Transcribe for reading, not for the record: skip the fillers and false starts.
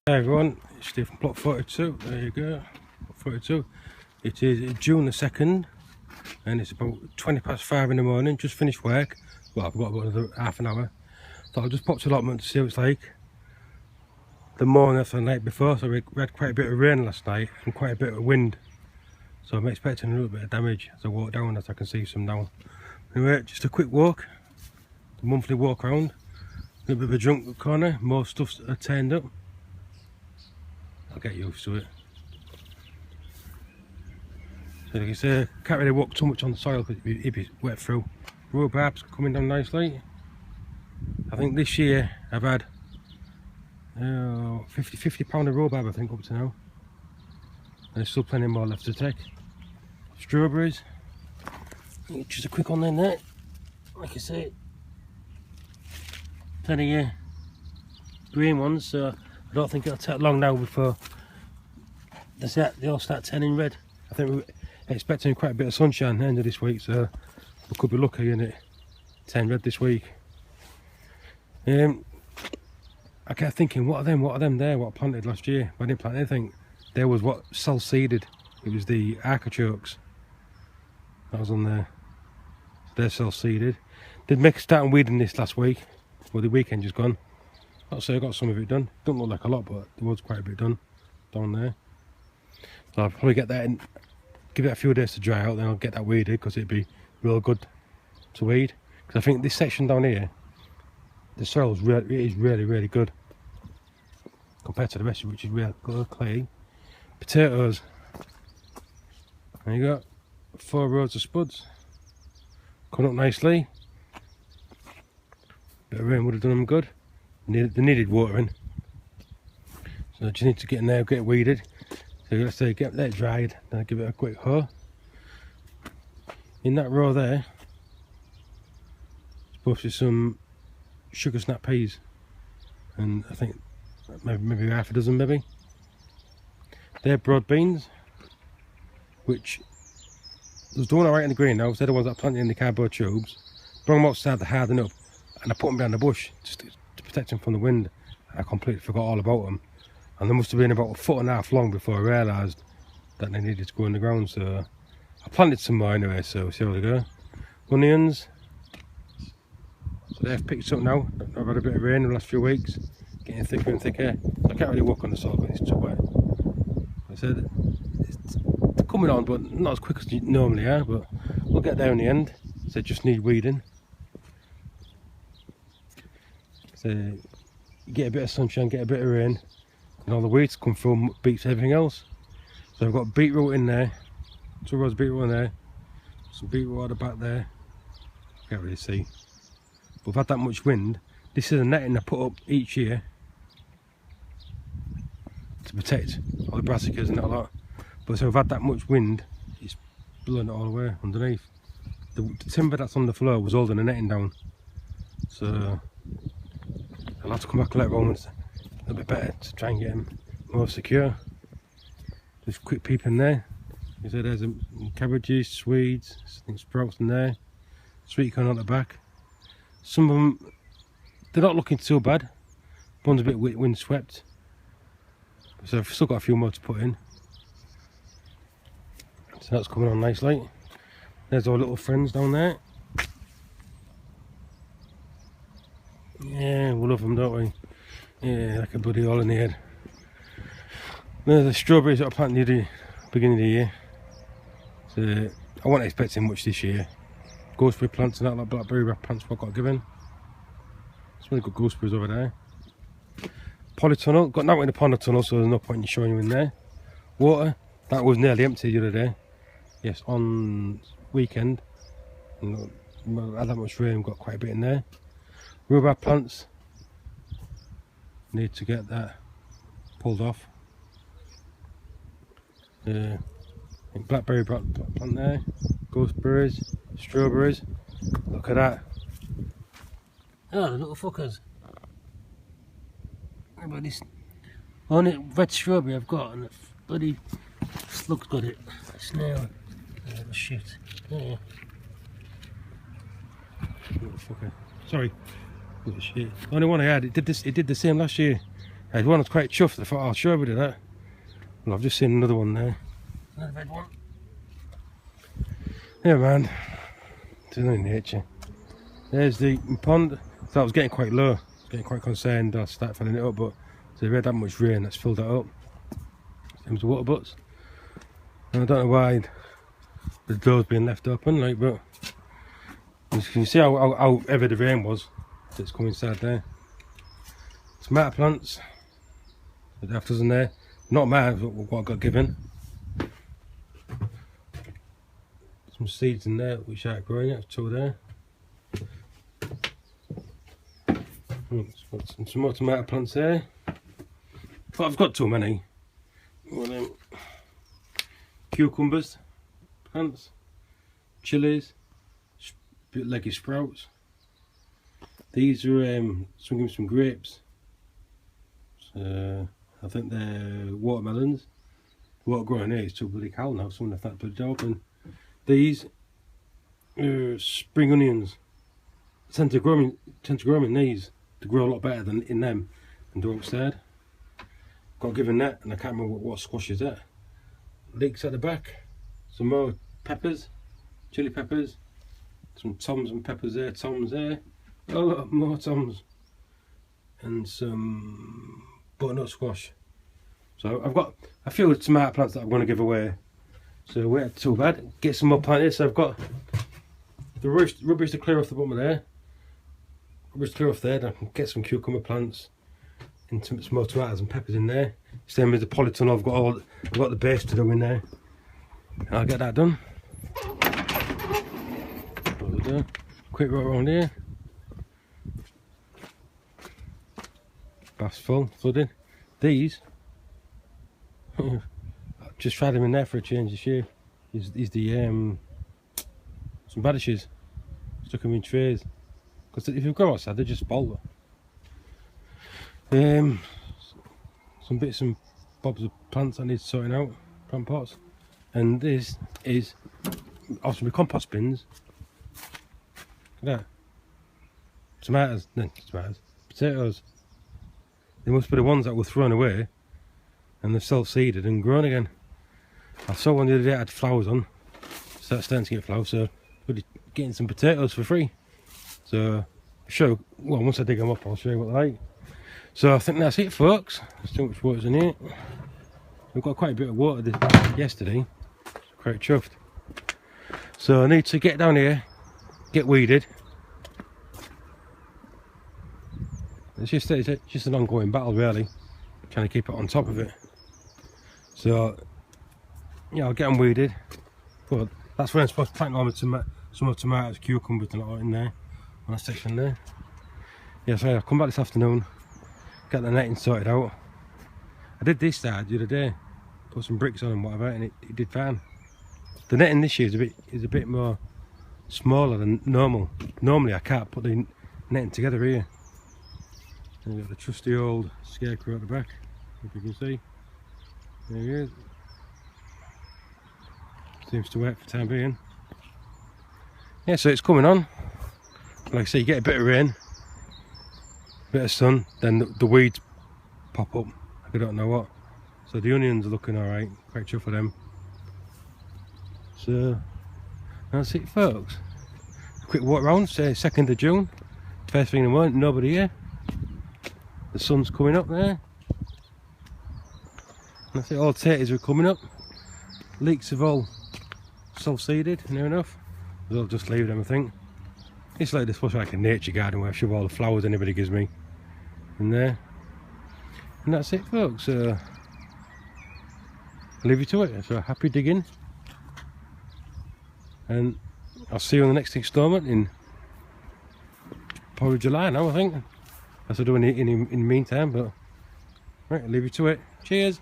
Hey everyone, it's Steve from Plot42. There you go, Plot42. It is June the 2nd and it's about 5:20 in the morning. Just finished work. Well, I've got about another half an hour. Thought I'd just pop to allotment to see what it's like. The morning after the night before, so we had quite a bit of rain last night and quite a bit of wind. So I'm expecting a little bit of damage as I walk down, as I can see some now. Anyway, just a quick walk, the monthly walk around. A little bit of a junk corner, more stuff's turned up. I'll get used to it. So like I say, can't really walk too much on the soil because it'd be wet through. Rhubarb's coming down nicely. I think this year I've had 50 pound of rhubarb, I think, up to now. And there's still plenty more left to take. Strawberries, just a quick one in there. Like I say, plenty of green ones, so I don't think it'll take long now before they all start turning red. I think we're expecting quite a bit of sunshine at the end of this week, so we could be lucky in it turn red this week. I kept thinking, what are them there, what I planted last year? I didn't plant anything. There was what self-seeded. It was the artichokes that was on there. So they're self-seeded. Did make a start on weeding this last week. Well, the weekend just gone. I'll say I got some of it done. Don't look like a lot, but there was quite a bit done down there. So I'll probably get that in, give it a few days to dry out, then I'll get that weeded because it'd be real good to weed. Because I think this section down here, the soil is really good compared to the rest of it, which is real good, clay. Potatoes. There you go, 4 rows of spuds. Coming up nicely. Bit of rain would have done them good. They needed watering, so I just need to get in there, get it weeded. So let's say get that dried, then I'll give it a quick hoe. In that row there, supposed to be some sugar snap peas, and I think maybe half a dozen maybe. They're broad beans, which was doing alright in the greenhouse. They're the ones that I planted in the cardboard tubes. Brought them outside to harden up, and I put them behind the bush just to protect them from the wind. I completely forgot all about them, and they must have been about 1.5 foot long before I realised that they needed to go in the ground. So I planted some more anyway, so we'll see how they go. Onions, so they've picked up now. I've had a bit of rain in the last few weeks, getting thicker and thicker. I can't really walk on the soil because it's too wet. I said it's coming on, but not as quick as you normally are, but we'll get there in the end. So just need weeding. So you get a bit of sunshine, get a bit of rain, and all the weeds come through, beats everything else. So I've got beetroot in there, 2 rows of beetroot in there, some beetroot at the back there. Can't really see, but we've had that much wind. This is a netting I put up each year to protect all the brassicas and that lot. But so we've had that much wind, it's blowing it all away underneath. The timber that's on the floor was holding the netting down, so I'll have to come back and let Romans a little bit better to try and get them more secure. Just a quick peep in there. You see there's some cabbages, swedes, some sprouts in there, sweet corn on the back. Some of them, they're not looking too bad. One's a bit wind swept, so I've still got a few more to put in. So that's coming on nicely. There's our little friends down there. Yeah, we love them, don't we? Yeah, like a bloody hole in the head. There's the strawberries that I planted near the beginning of the year. So I wasn't expecting much this year. Gooseberry plants and that, like blackberry plants, what I got given. Some really good gooseberries over there. Polytunnel, got nothing in the pond tunnel, so there's no point in showing you in there. Water, that was nearly empty the other day. Yes, on weekend. I had that much rain, got quite a bit in there. Rhubarb plants, need to get that pulled off. Blackberry plant there, gooseberries, strawberries. Look at that. Oh, the little fuckers. How about this? Only red strawberry I've got, and the bloody slug's got it. Snail. Oh, shit. Yeah. Little fucker. Sorry. Shit. The only one I had, it did the same last year. I had one I was quite chuffed. I thought, oh, I'll show everybody that. Well, I've just seen another one there. Another big one. Yeah, man. It's in nature. There's the pond. So I was getting quite low. I was getting quite concerned. I started filling it up, but so we had that much rain that's filled that up. There's the water butts. And I don't know why the door's being left open, like, but you can see how heavy the rain was that's come inside there. Tomato plants. The afters in there. Not mine, but what I got given. Some seeds in there which aren't growing yet, two there. Got some more tomato plants there. But I've got too many. One of them cucumbers, plants, chilies, leggy sprouts. These are some grapes. I think they're watermelons. What growing here is too bloody cold now, someone left that bloody open. These spring onions tend to grow in these. They grow a lot better than in them and do upstairs. Got given that, and I can't remember what squash is that. Leeks at the back. Some more peppers, chili peppers. Some toms and peppers there, toms there. A lot more toms. And some butternut squash. So I've got a few tomato plants that I'm going to give away. So we're not too bad. Get some more planted. So I've got the rubbish to clear off the bottom of there. Rubbish to clear off there. I can get some cucumber plants and some more tomatoes and peppers in there. Same as the polytunnel. I've got the base to do in there. I'll get that done. Quick route around here. Bath's full, flooded. These, I've just tried them in there for a change this year. Is the some radishes. Stuck them in trays. Because if you go outside, they just bolt. Some bits and bobs of plants I need sorting out, plant pots. And this is also my compost bins. Look at that. Tomatoes, potatoes. They must be the ones that were thrown away and they've self-seeded and grown again. I saw one the other day that had flowers on. Starting to get flowers, so we're getting some potatoes for free. So, once I dig them up, I'll show you what they're like. So I think that's it, folks. There's too much water in here. We've got quite a bit of water yesterday. Quite chuffed. So I need to get down here, get weeded. It's just an ongoing battle, really, trying to keep it on top of it. So yeah, I'll get them weeded. But that's where I'm supposed to plant all some more tomatoes, cucumbers and all in there, on that section there. Yeah, so I'll come back this afternoon, get the netting sorted out. I did this side the other day, put some bricks on and whatever, and it did fine. The netting this year is a bit more smaller than normal. Normally I can't put the netting together here. And we've got the trusty old scarecrow at the back, if you can see. There he is. Seems to work for the time being. Yeah, so it's coming on. Like I say, you get a bit of rain, a bit of sun, then the weeds pop up. I don't know what. So the onions are looking alright, quite chuffed for them. So that's it, folks. A quick walk around, say 2nd of June. First thing in the morning, nobody here. The sun's coming up there. And that's it, all taters are coming up. Leeks have all self-seeded, near enough. They'll just leave them, I think. It's like this was like a nature garden where I shove all the flowers anybody gives me in there. And that's it, folks. I'll leave you to it. So happy digging. And I'll see you on the next instalment in probably July now, I think. That's what I'm doing in the meantime, but right, I'll leave you to it. Cheers.